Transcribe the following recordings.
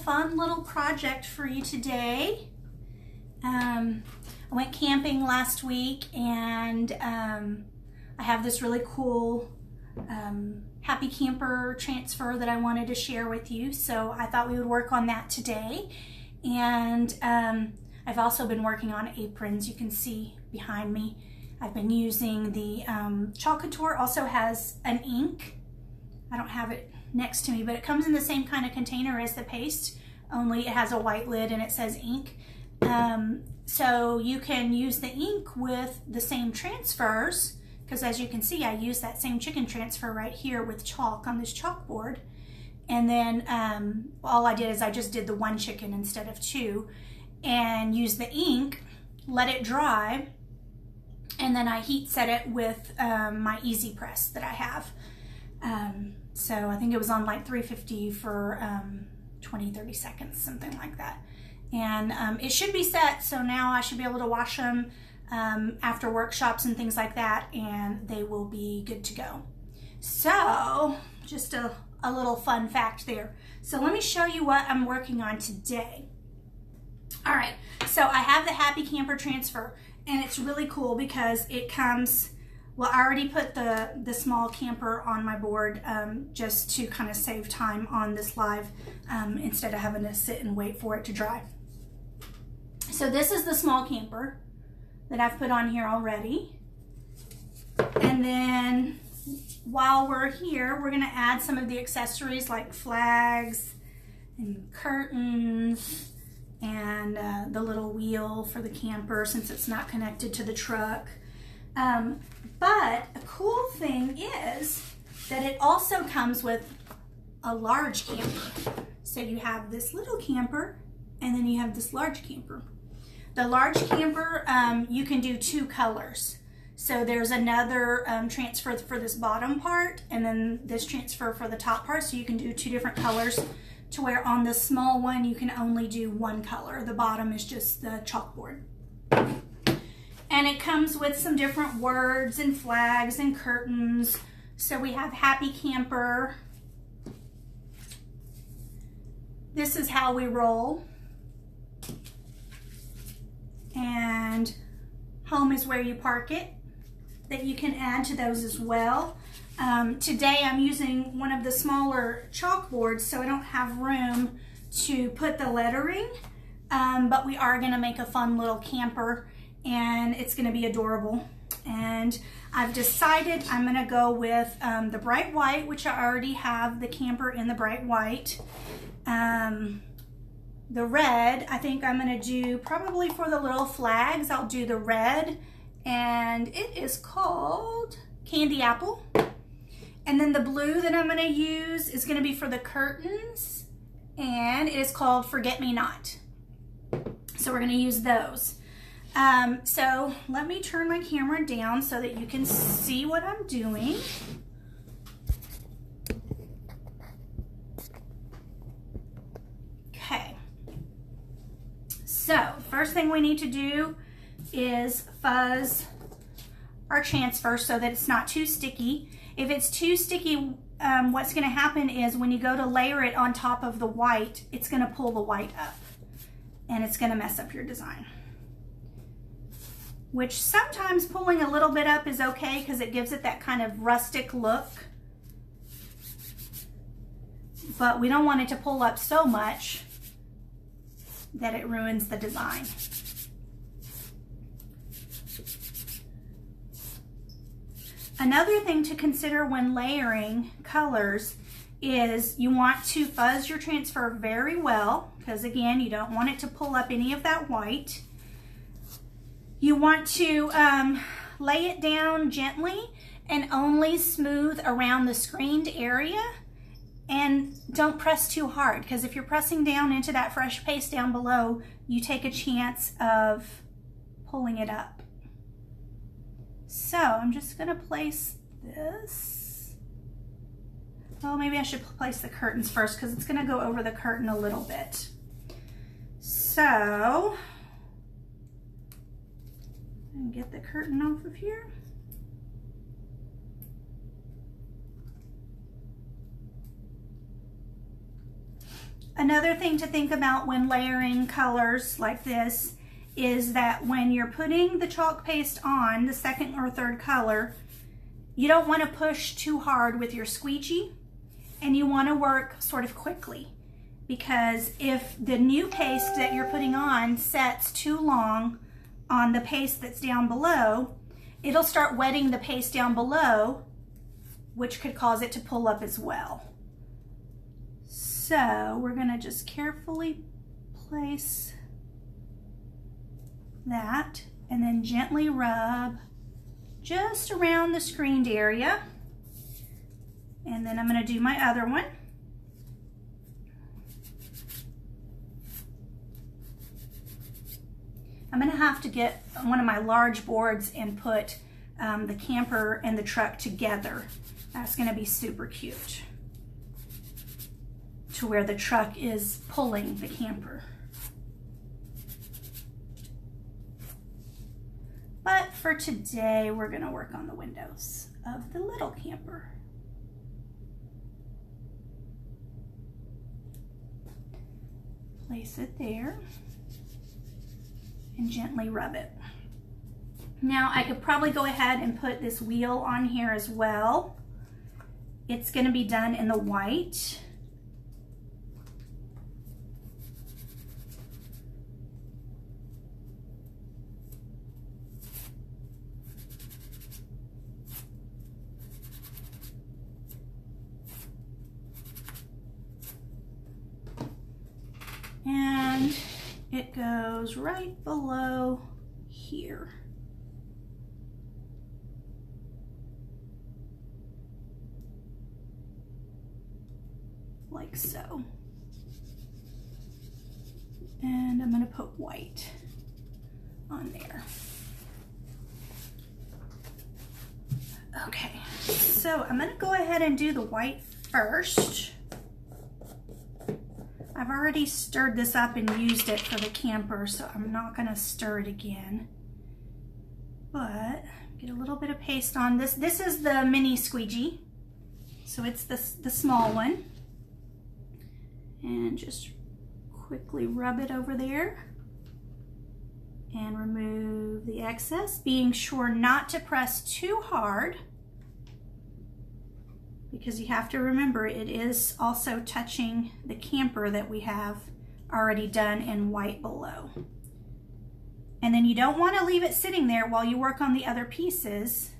fun little project for you today. I went camping last week, and I have this really cool Happy Camper transfer that I wanted to share with you, so I thought we would work on that today. And I've also been working on aprons. You can see behind me I've been using the Chalk Couture. Also has an ink. I don't have it next to me, but it comes in the same kind of container as the paste, only it has a white lid and it says ink. So you can use the ink with the same transfers, because as you can see, I use that same chicken transfer right here with chalk on this chalkboard. And then all I did is I just did the one chicken instead of two, and used the ink, let it dry, and then I heat set it with my Easy Press that I have. So I think it was on like 350 for 20-30 seconds, something like that. And it should be set, so now I should be able to wash them after workshops and things like that, and they will be good to go. So just a little fun fact there. So let me show you what I'm working on today. All right, so I have the Happy Camper transfer, and it's really cool because it comes, well, I already put the small camper on my board just to kind of save time on this live instead of having to sit and wait for it to dry. So this is the small camper that I've put on here already. And then while we're here, we're gonna add some of the accessories like flags and curtains and the little wheel for the camper since it's not connected to the truck. But a cool thing is that it also comes with a large camper. So you have this little camper and then you have this large camper. The large camper, you can do two colors. So there's another transfer for this bottom part, and then this transfer for the top part. So you can do two different colors, to where on the small one you can only do one color. The bottom is just the chalkboard. And it comes with some different words and flags and curtains. So we have Happy Camper. This is how we roll. And home is where you park it, that you can add to those as well. Today I'm using one of the smaller chalkboards, so I don't have room to put the lettering, but we are gonna make a fun little camper, and it's gonna be adorable. And I've decided I'm gonna go with the bright white, which I already have the camper in the bright white. The red, I think I'm gonna do probably for the little flags, I'll do the red, and it is called Candy Apple. And then the blue that I'm gonna use is gonna be for the curtains, and it is called Forget Me Not. So we're gonna use those. So let me turn my camera down so that you can see what I'm doing. Okay. So first thing we need to do is fuzz our transfer so that it's not too sticky. If it's too sticky, what's going to happen is when you go to layer it on top of the white, it's going to pull the white up and it's going to mess up your design. Which sometimes pulling a little bit up is okay because it gives it that kind of rustic look. But we don't want it to pull up so much that it ruins the design. Another thing to consider when layering colors is you want to fuzz your transfer very well, because again, you don't want it to pull up any of that white. You want to lay it down gently and only smooth around the screened area, and don't press too hard, because if you're pressing down into that fresh paste down below, you take a chance of pulling it up. So I'm just gonna place this. Well, maybe I should place the curtains first because it's gonna go over the curtain a little bit. So, and get the curtain off of here. Another thing to think about when layering colors like this is that when you're putting the chalk paste on the second or third color, you don't want to push too hard with your squeegee, and you want to work sort of quickly, because if the new paste that you're putting on sets too long on the paste that's down below, it'll start wetting the paste down below, which could cause it to pull up as well. So we're going to just carefully place that and then gently rub just around the screened area. And then I'm going to do my other one. I'm going to have to get one of my large boards and put the camper and the truck together. That's going to be super cute, to where the truck is pulling the camper. But for today, we're going to work on the windows of the little camper. Place it there and gently rub it. Now I could probably go ahead and put this wheel on here as well. It's going to be done in the white. And it goes right below here. Like so. And I'm going to put white on there. Okay, so I'm going to go ahead and do the white first. I've already stirred this up and used it for the camper, so I'm not going to stir it again. But get a little bit of paste on this. This is the mini squeegee, so it's the small one. And just quickly rub it over there and remove the excess, being sure not to press too hard, because you have to remember it is also touching the camper that we have already done in white below. And then you don't want to leave it sitting there while you work on the other pieces,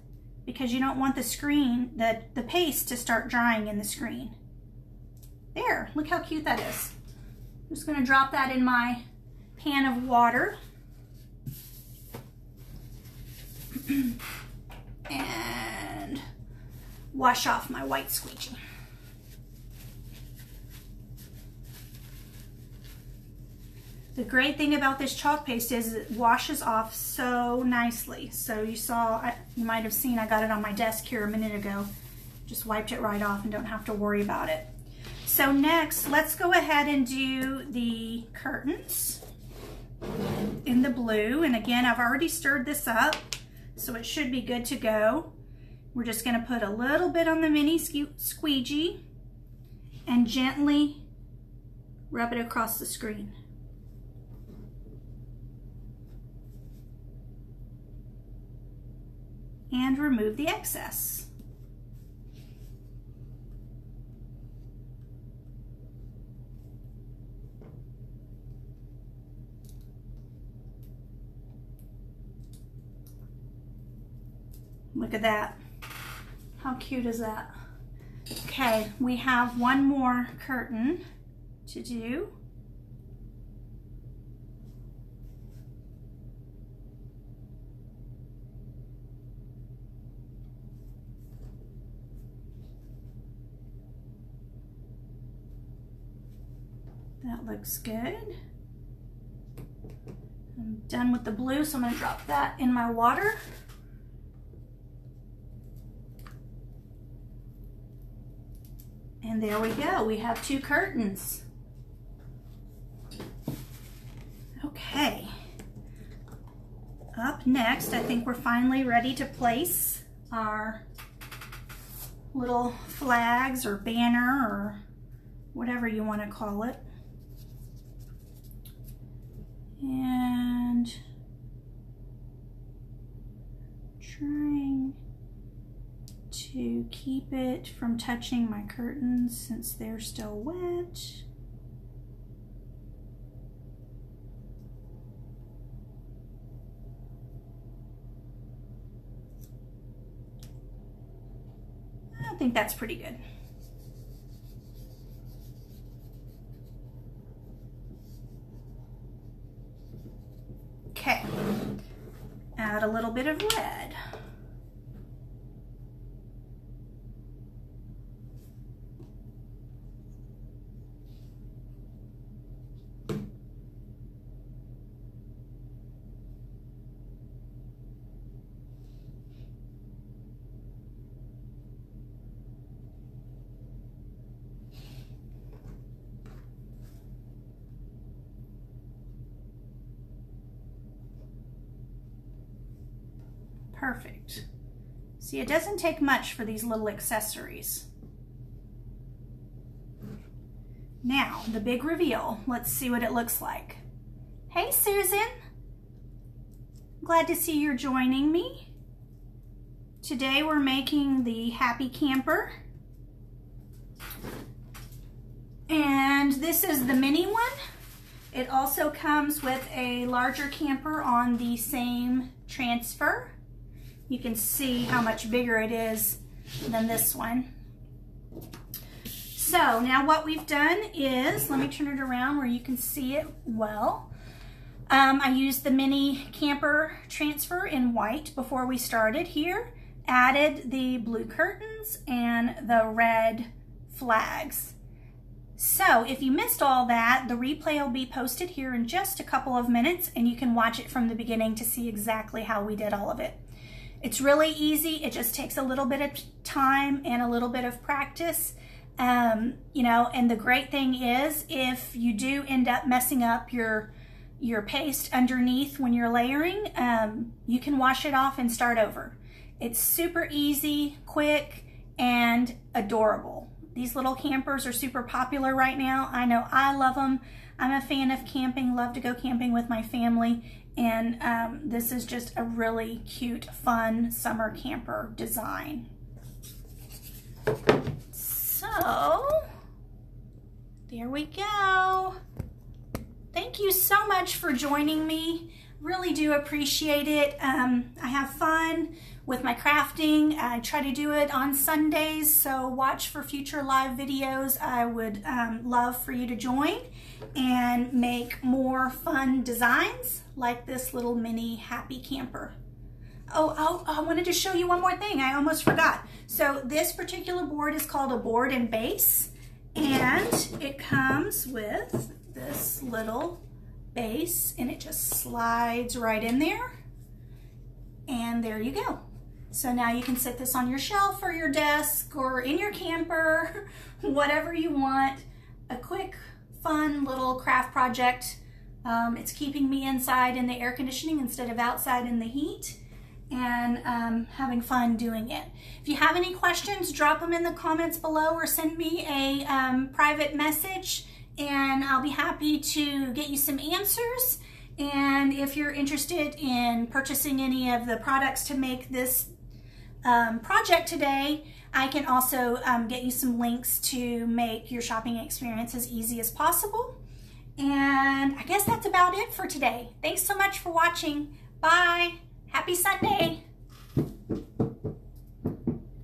because you don't want the screen, the paste to start drying in the screen. There, look how cute that is. I'm just going to drop that in my pan of water. And wash off my white squeegee. The great thing about this chalk paste is it washes off so nicely. So you saw, you might have seen I got it on my desk here a minute ago. Just wiped it right off and don't have to worry about it. So next, let's go ahead and do the curtains in the blue. And again, I've already stirred this up, so it should be good to go. We're just going to put a little bit on the mini squeegee and gently rub it across the screen. And remove the excess. Look at that. How cute is that? Okay, we have one more curtain to do. That looks good. I'm done with the blue, so I'm going to drop that in my water. And there we go, we have two curtains. Okay. Up next, I think we're finally ready to place our little flags or banner or whatever you want to call it. and trying to keep it from touching my curtains since they're still wet. I think that's pretty good. Okay, add a little bit of red. Perfect. See, it doesn't take much for these little accessories. Now, the big reveal. Let's see what it looks like. Hey, Susan. Glad to see you're joining me. Today we're making the Happy Camper. And this is the mini one. It also comes with a larger camper on the same transfer. You can see how much bigger it is than this one. So now what we've done is, let me turn it around where you can see it well. I used the mini camper transfer in white before we started here, added the blue curtains and the red flags. So if you missed all that, the replay will be posted here in just a couple of minutes and you can watch it from the beginning to see exactly how we did all of it. It's really easy. It just takes a little bit of time and a little bit of practice. You know, and the great thing is if you do end up messing up your paste underneath when you're layering, you can wash it off and start over. It's super easy, quick, and adorable. These little campers are super popular right now. I know I love them. I'm a fan of camping, love to go camping with my family. And this is just a really cute, fun summer camper design. So, there we go. Thank you so much for joining me. Really do appreciate it. I have fun with my crafting. I try to do it on Sundays, so watch for future live videos. I would love for you to join and make more fun designs like this little mini Happy Camper. Oh, I wanted to show you one more thing. I almost forgot. So this particular board is called a board and base, and it comes with this little base, and it just slides right in there. And there you go. So now you can sit this on your shelf or your desk or in your camper, whatever you want. A quick, fun little craft project. It's keeping me inside in the air conditioning instead of outside in the heat, and having fun doing it. If you have any questions, drop them in the comments below or send me a private message, and I'll be happy to get you some answers. And if you're interested in purchasing any of the products to make this project today, I can also get you some links to make your shopping experience as easy as possible. And I guess that's about it for today. Thanks so much for watching. Bye. Happy Sunday.